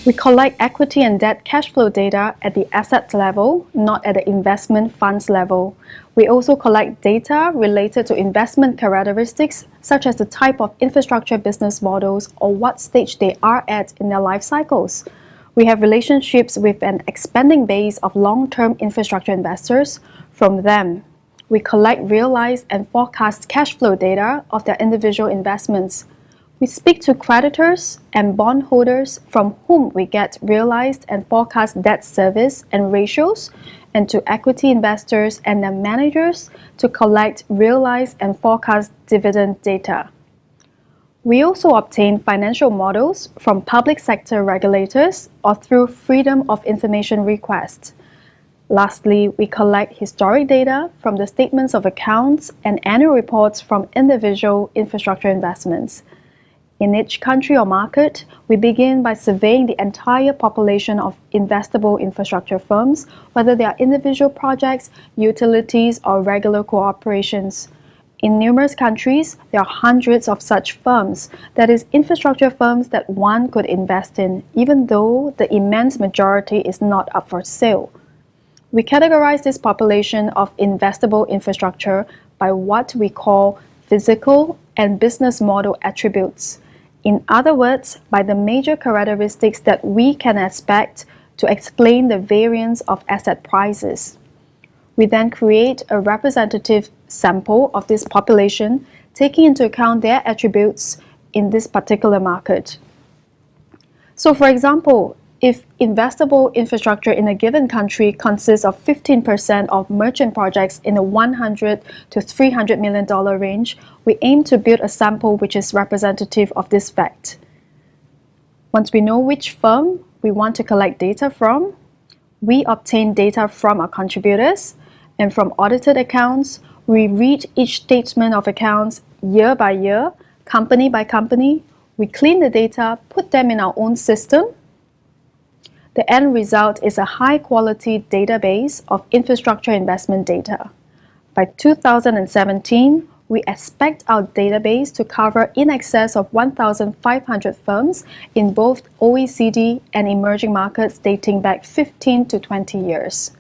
We collect equity and debt cash flow data at the asset level, not at the investment funds level. We also collect data related to investment characteristics, such as the type of infrastructure business models or what stage they are at in their life cycles. We have relationships with an expanding base of long-term infrastructure investors. From them, we collect realized and forecast cash flow data of their individual investments. We speak to creditors and bondholders from whom we get realized and forecast debt service and ratios, and to equity investors and their managers to collect realized and forecast dividend data. We also obtain financial models from public sector regulators or through Freedom of Information requests. Lastly, we collect historic data from the statements of accounts and annual reports from individual infrastructure investments. In each country or market, we begin by surveying the entire population of investable infrastructure firms, whether they are individual projects, utilities, or regular corporations. In numerous countries, there are hundreds of such firms, that is, infrastructure firms that one could invest in, even though the immense majority is not up for sale. We categorize this population of investable infrastructure by what we call physical and business model attributes. In other words, by the major characteristics that we can expect to explain the variance of asset prices. We then create a representative sample of this population, taking into account their attributes in this particular market. So for example, if investable infrastructure in a given country consists of 15% of merchant projects in the $100 to $300 million range, we aim to build a sample which is representative of this fact. Once we know which firm we want to collect data from, we obtain data from our contributors, and from audited accounts, we read each statement of accounts year by year, company by company. We clean the data, put them in our own system. The end result is a high-quality database of infrastructure investment data. By 2017, we expect our database to cover in excess of 1,500 firms in both OECD and emerging markets dating back 15 to 20 years.